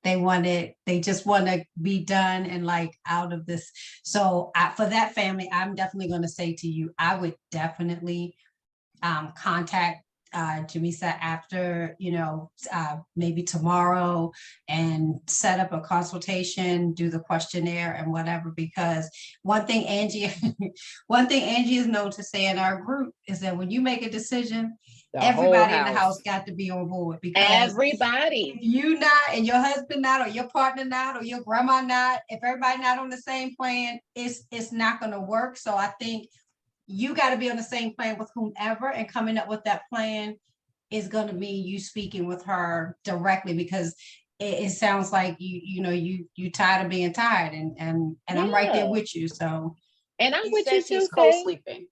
want to be done and like out of this. So for that family, I'm definitely going to say to you, I would definitely contact Jamisa after, maybe tomorrow, and set up a consultation, do the questionnaire and whatever, because one thing Angie is known to say in our group is that when you make a decision, everybody in the house got to be on board, because everybody, if you not, and your husband not, or your partner not, or your grandma not, if everybody not on the same plan, it's not going to work. So I think you got to be on the same plan with whomever, and coming up with that plan is going to mean you speaking with her directly, because it sounds like you tired of being tired, and I'm right there with you. So, and I'm He with you says too, he's co-sleeping.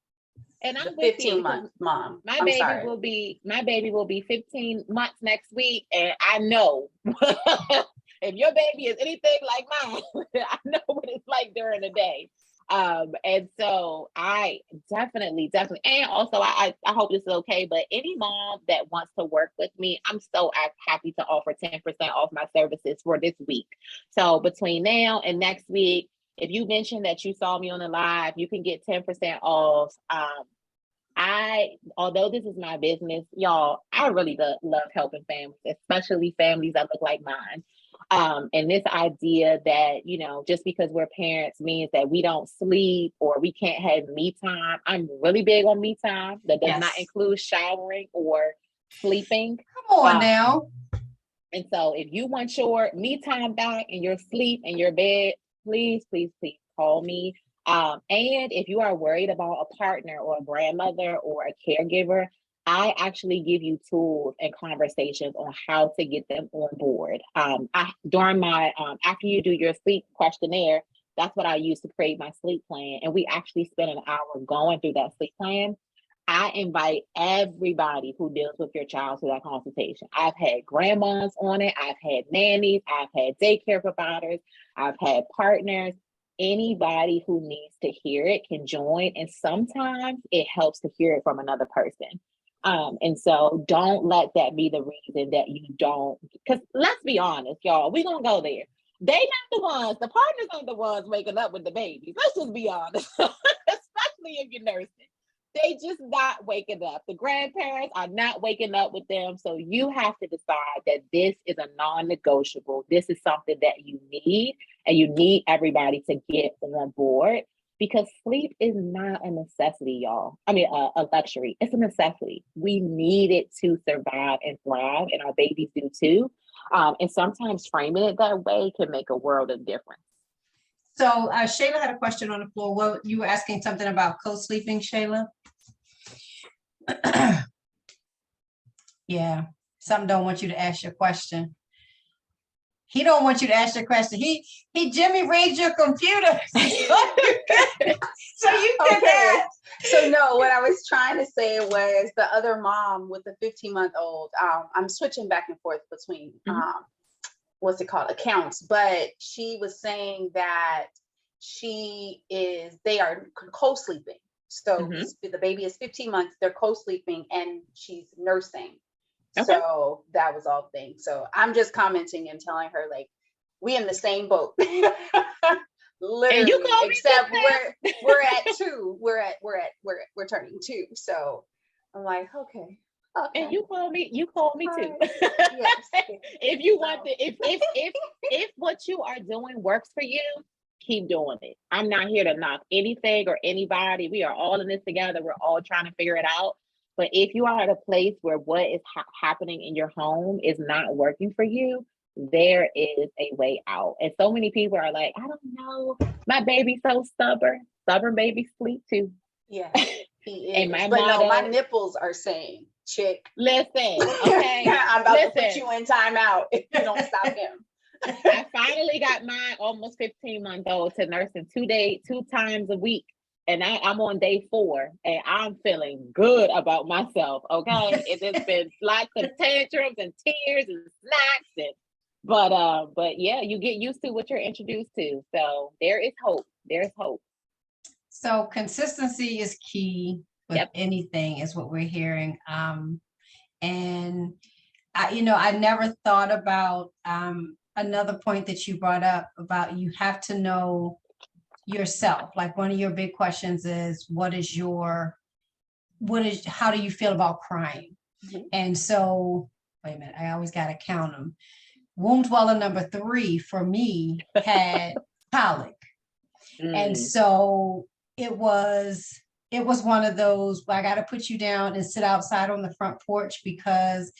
and I'm The with 15 you. month mom. My baby will be 15 months next week, and I know if your baby is anything like mine, I know what it's like during the day. And so I definitely, and also I hope this is okay, but any mom that wants to work with me, I'm so happy to offer 10% off my services for this week. So between now and next week, if you mention that you saw me on the live, you can get 10% off. Although this is my business, y'all, I really love helping families, especially families that look like mine. And this idea that, just because we're parents means that we don't sleep or we can't have me time. I'm really big on me time. That does not include showering or sleeping. Come on now. And so if you want your me time back and your sleep and your bed, please, please, please call me. And if you are worried about a partner or a grandmother or a caregiver, I actually give you tools and conversations on how to get them on board. During my, after you do your sleep questionnaire, that's what I use to create my sleep plan. And we actually spend an hour going through that sleep plan. I invite everybody who deals with your child to that consultation. I've had grandmas on it. I've had nannies. I've had daycare providers. I've had partners. Anybody who needs to hear it can join. And sometimes it helps to hear it from another person. And so don't let that be the reason that you don't, because let's be honest, y'all, we're going to go there. They not the ones, the partners aren't the ones waking up with the babies. Let's just be honest, especially if you're nursing. They just not waking up. The grandparents are not waking up with them. So you have to decide that this is a non-negotiable. This is something that you need, and you need everybody to get on board, because sleep is not a necessity, y'all. I mean, a luxury. It's a necessity. We need it to survive and thrive, and our babies do too. And sometimes framing it that way can make a world of difference. So Shayla had a question on the floor. Well, you were asking something about co-sleeping, Shayla? Yeah, some don't want you to ask your question. He don't want you to ask your question. He Jimmy reads your computer. So you can Okay. So no, what I was trying to say was the other mom with the 15-month-old, I'm switching back and forth between what's it called, accounts, but she was saying that they are co-sleeping. So the baby is 15 months, they're co-sleeping, and she's nursing. Okay. So that was all things. So I'm just commenting and telling her, like, we in the same boat. Literally, except we're at 2. We're turning 2. So I'm like, okay. And you call me too. Right. Yes. If you want to, if what you are doing works for you, keep doing it. I'm not here to knock anything or anybody. We are all in this together. We're all trying to figure it out. But if you are at a place where what is happening in your home is not working for you, there is a way out. And so many people are like, I don't know, my baby's so stubborn. Stubborn babies sleep too. Yeah, he is. And my nipples are saying, chick, listen, okay, I'm about to put you in timeout if you don't stop him. I finally got my almost 15-month-old to nursing 2 times a week. And I'm on day 4, and I'm feeling good about myself. Okay. It has been lots of tantrums and tears and snacks, but yeah, you get used to what you're introduced to. So there is hope. There's hope. So consistency is key with anything, is what we're hearing. And I never thought about another point that you brought up about you have to know yourself. Like, one of your big questions is, how do you feel about crying? And so, wait a minute, I always got to count them. Womb dweller number 3 for me had colic. And so it was one of those, I got to put you down and sit outside on the front porch, because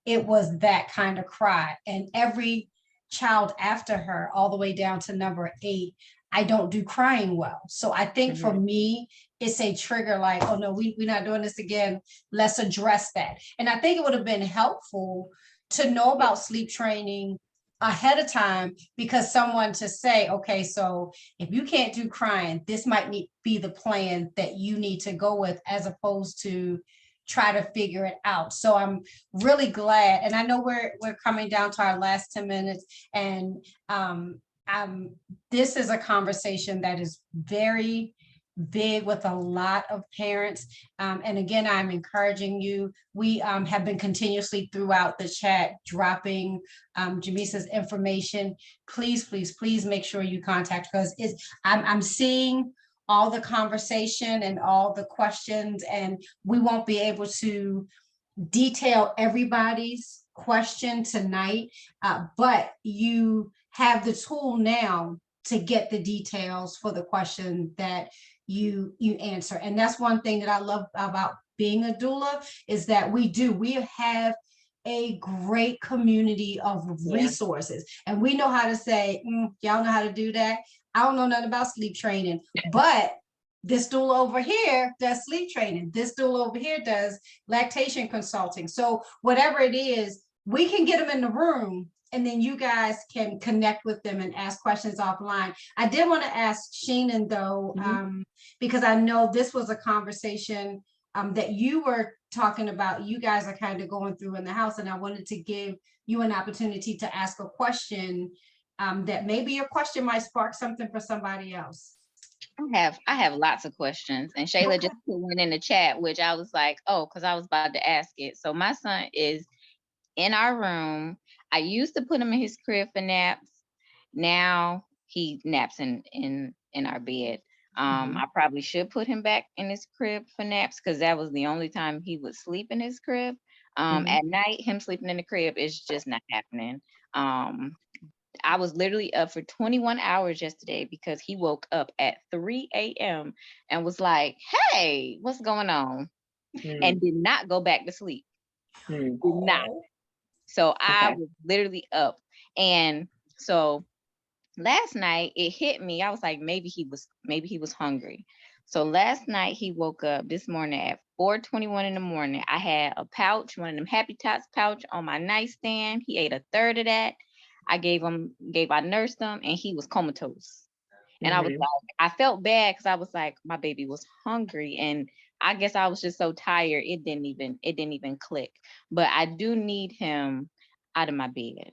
it was that kind of cry. And every child after her, all the way down to number 8, I don't do crying well. So I think for me, it's a trigger, like, oh no, we're not doing this again. Let's address that. And I think it would have been helpful to know about sleep training ahead of time, because someone to say, okay, so if you can't do crying, this might be the plan that you need to go with, as opposed to try to figure it out. So I'm really glad. And I know we're coming down to our last 10 minutes, and this is a conversation that is very big with a lot of parents. And again, I'm encouraging you. We have been continuously throughout the chat dropping Jamisa's information. Please, please, please make sure you contact, because I'm seeing all the conversation and all the questions, and we won't be able to detail everybody's question tonight, but you have the tool now to get the details for the question that you answer. And that's one thing that I love about being a doula, is that we have a great community of resources, and we know how to say, y'all know how to do that. I don't know nothing about sleep training, but this doula over here does sleep training. This doula over here does lactation consulting. So whatever it is, we can get them in the room, and then you guys can connect with them and ask questions offline. I did want to ask Sheenan though, because I know this was a conversation that you were talking about, you guys are kind of going through in the house, and I wanted to give you an opportunity to ask a question that maybe your question might spark something for somebody else. I have lots of questions, and Shayla just put one in the chat, which I was like, oh, because I was about to ask it. So my son is in our room. I used to put him in his crib for naps. Now he naps in our bed. I probably should put him back in his crib for naps, because that was the only time he would sleep in his crib. At night, him sleeping in the crib is just not happening. I was literally up for 21 hours yesterday because he woke up at 3 a.m. and was like, hey, what's going on? And did not go back to sleep. Did not. So I was literally up. And so last night it hit me. I was like, maybe he was hungry. So last night he woke up this morning at 4:21 in the morning. I had a pouch, one of them Happy Tots pouch on my nightstand. He ate a third of that. I nursed him, and he was comatose. And I was like, I felt bad because I was like, my baby was hungry, and I guess I was just so tired. It didn't even click. But I do need him out of my bed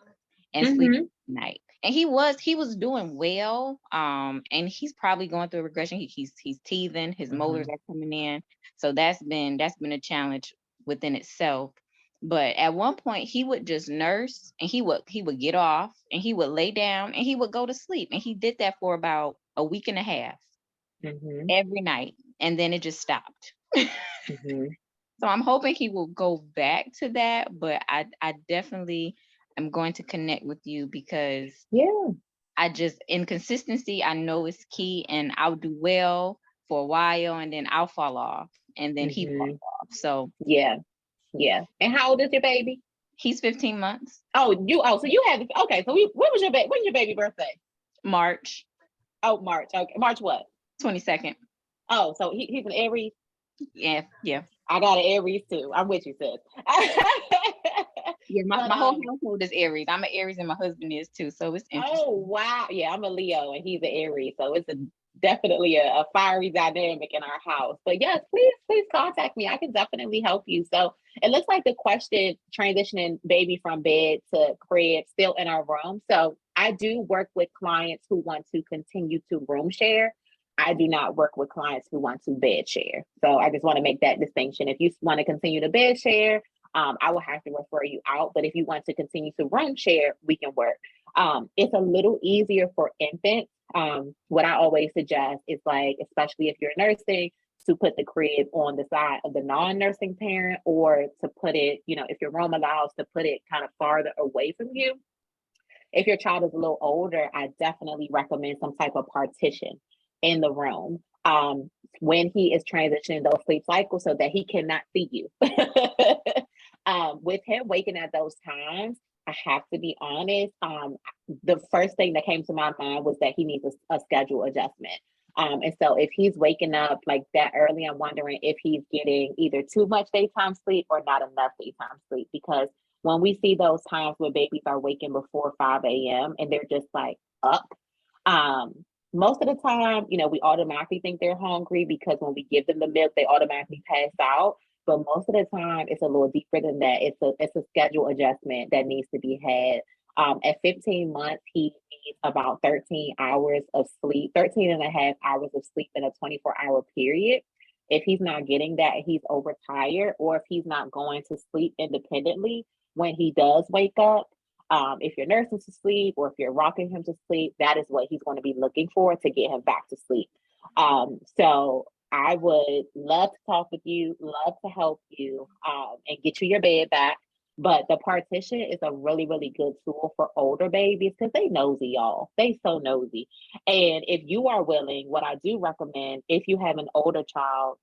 and sleeping at night. And he was doing well. And he's probably going through a regression. He's teething, his molars are coming in. So that's been a challenge within itself. But at one point he would just nurse, and he would get off, and he would lay down, and he would go to sleep. And he did that for about a week and a half every night. And then it just stopped. So I'm hoping he will go back to that, but I definitely am going to connect with you, because inconsistency, I know is key, and I'll do well for a while and then I'll fall off, and then he falls off. So yeah. And how old is your baby? He's 15 months. So you had, okay. So when's your baby birthday? March. Oh, March. Okay. March what? 22nd. Oh, so he's an Aries. Yeah. I got an Aries too. I'm with you, sis. Yeah, my whole household is Aries. I'm an Aries, and my husband is too. So it's interesting. Oh wow. Yeah, I'm a Leo and he's an Aries. So it's definitely a fiery dynamic in our house. But yes, please contact me. I can definitely help you. So it looks like the question, transitioning baby from bed to crib, still in our room. So I do work with clients who want to continue to room share. I do not work with clients who want to bed share. So I just want to make that distinction. If you want to continue to bed share, I will have to refer you out. But if you want to continue to room share, we can work. It's a little easier for infants. What I always suggest is, like, especially if you're nursing, to put the crib on the side of the non-nursing parent, or to put it, if your room allows, to put it kind of farther away from you. If your child is a little older, I definitely recommend some type of partition in the room when he is transitioning those sleep cycles, so that he cannot see you. With him waking at those times, I have to be honest, the first thing that came to my mind was that he needs a schedule adjustment. And so if he's waking up like that early, I'm wondering if he's getting either too much daytime sleep or not enough daytime sleep. Because when we see those times where babies are waking before 5 a.m. and they're just like up, most of the time, we automatically think they're hungry, because when we give them the milk, they automatically pass out. But most of the time, it's a little deeper than that. It's a schedule adjustment that needs to be had. At 15 months, he needs about 13 hours of sleep, 13 and a half hours of sleep in a 24-hour period. If he's not getting that, he's overtired, or if he's not going to sleep independently when he does wake up, if you're nursing to sleep, or if you're rocking him to sleep, that is what he's going to be looking for to get him back to sleep. So I would love to talk with you, love to help you, and get you your bed back. But the partition is a really, really good tool for older babies, because they nosy, y'all. They so nosy. And if you are willing, what I do recommend, if you have an older child,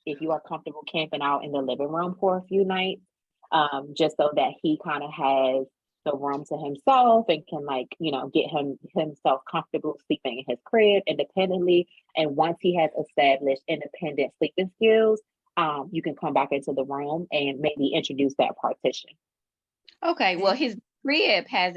if you are comfortable camping out in the living room for a few nights, just so that he kind of has the room to himself and can, like, get himself comfortable sleeping in his crib independently. And once he has established independent sleeping skills, you can come back into the room and maybe introduce that partition. Okay, well, his crib has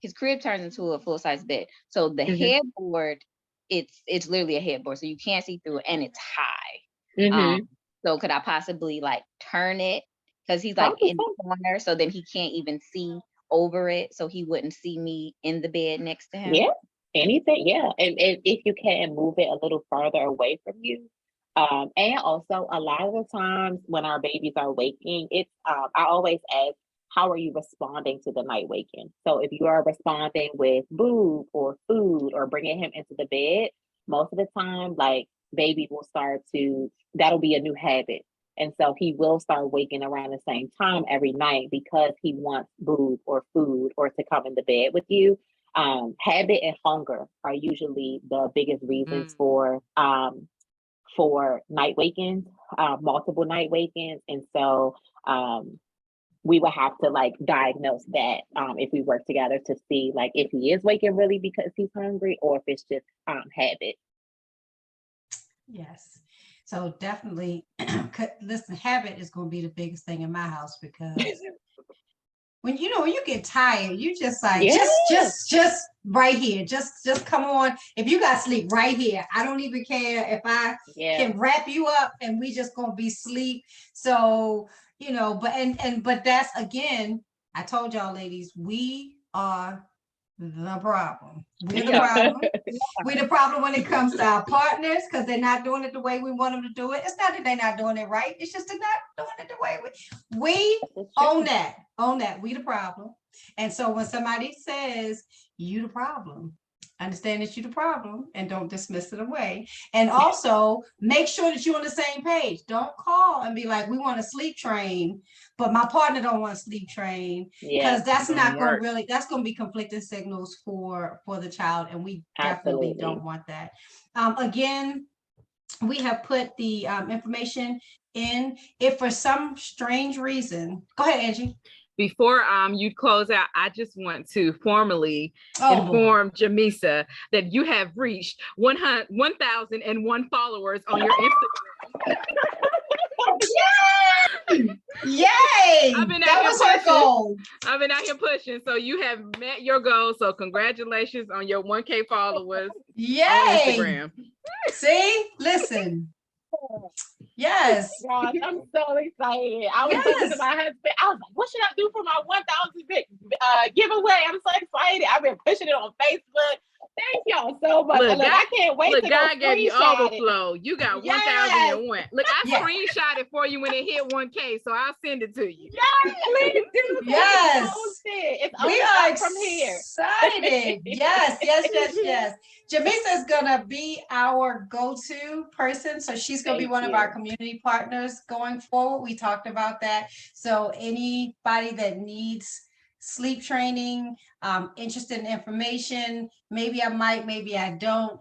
his crib turns into a full-size bed. So the headboard, it's literally a headboard, so you can't see through it, and it's high. Mhm. So could I possibly like turn it? Because he's like in the corner, so then he can't even see over it, so he wouldn't see me in the bed next to him. Yeah, anything, yeah. And if you can move it a little farther away from you. And also a lot of the times when our babies are waking, it's I always ask, how are you responding to the night waking? So if you are responding with boob or food or bringing him into the bed, most of the time, like baby will start to, that'll be a new habit. And so he will start waking around the same time every night because he wants boob or food or to come in the bed with you. Habit and hunger are usually the biggest reasons for night wakings, multiple night wakings. And so we would have to like diagnose that if we work together to see like if he is waking really because he's hungry or if it's just habit. Yes. So definitely, listen, habit is going to be the biggest thing in my house because when you get tired, you just like, Yeah. just right here, just come on. If you got sleep right here, I don't even care if I can wrap you up and we just going to be sleep. So, but that's again, I told y'all ladies, we are the problem. We're the problem. We're the problem when it comes to our partners because they're not doing it the way we want them to do it. It's not that they're not doing it right. It's just they're not doing it the way we own that. Own that. We the problem. And so when somebody says you the problem, understand that you the problem and don't dismiss it away. And also make sure that you're on the same page. Don't call and be like, we want a sleep train, but my partner don't want to sleep train, because that's not going to really, that's going to be conflicting signals for the child, and we definitely don't want that. Again, we have put the information in. If for some strange reason, go ahead, Angie. Before you close out, I just want to formally inform Jamisa that you have reached 1,001 followers on your Instagram. Yay! That was her goal. I've been out here pushing, so you have met your goal. So congratulations on your 1K followers on Instagram. See, listen. Yes. Gosh, I'm so excited. I was talking to my husband. I was like, what should I do for my 1,000 giveaway? I'm so excited. I've been pushing it on Facebook. Thank y'all so much. Look, I can't wait to God gave you overflow. You got 1,001. Look, I screenshot it for you when it hit 1K, so I'll send it to you. Yes, please do. Yes. We are from here. Excited. Yes. Jamisa is gonna be our go-to person. So she's gonna be one of our community partners going forward. We talked about that. So anybody that needs sleep training, interested in information, maybe I might, maybe I don't.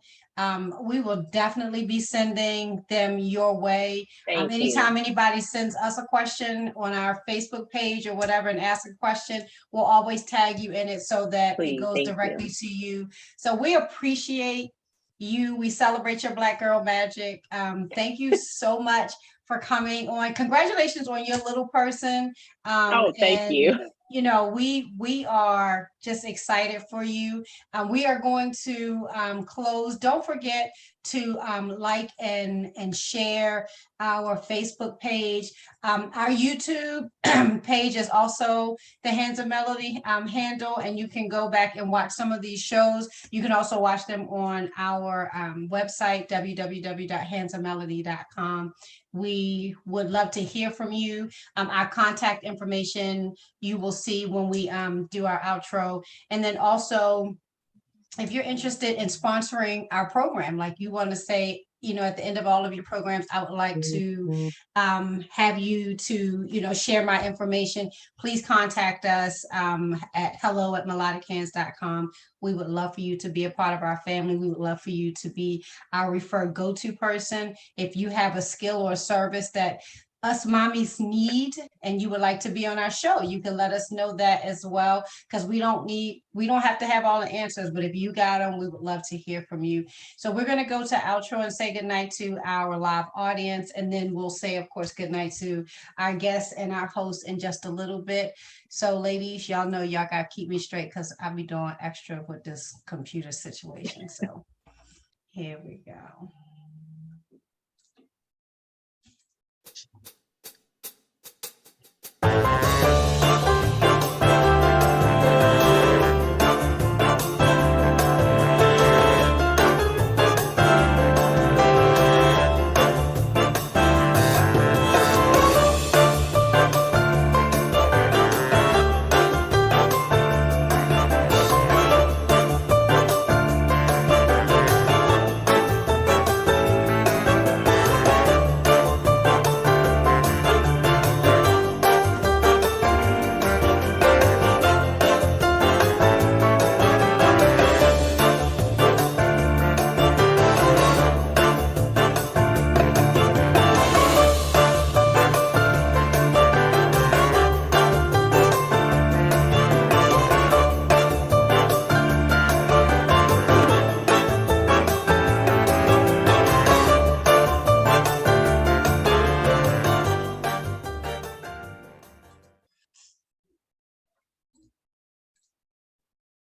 We will definitely be sending them your way. Anytime anybody sends us a question on our Facebook page or whatever and asks a question, we'll always tag you in it so that it goes directly to you. So we appreciate you. We celebrate your Black girl magic. Thank you so much for coming on. Congratulations on your little person. Thank you. You know, we are just excited for you. We are going to close. Don't forget to like and share our Facebook page. Our YouTube page is also the Hands of Melody handle, and you can go back and watch some of these shows. You can also watch them on our website, www.handsofmelody.com. We would love to hear from you. Our contact information you will see when we do our outro. And then also, if you're interested in sponsoring our program, like you want to say, at the end of all of your programs, I would like to have you to, share my information. Please contact us at hello@melodichands.com. We would love for you to be a part of our family. We would love for you to be our referred go-to person. If you have a skill or a service that us mommies need and you would like to be on our show, you can let us know that as well, because we don't have to have all the answers, but if you got them, we would love to hear from you. So we're going to go to outro and say goodnight to our live audience, and then we'll say, of course, goodnight to our guests and our hosts in just a little bit. So ladies, y'all know y'all got to keep me straight because I'll be doing extra with this computer situation. So here we go.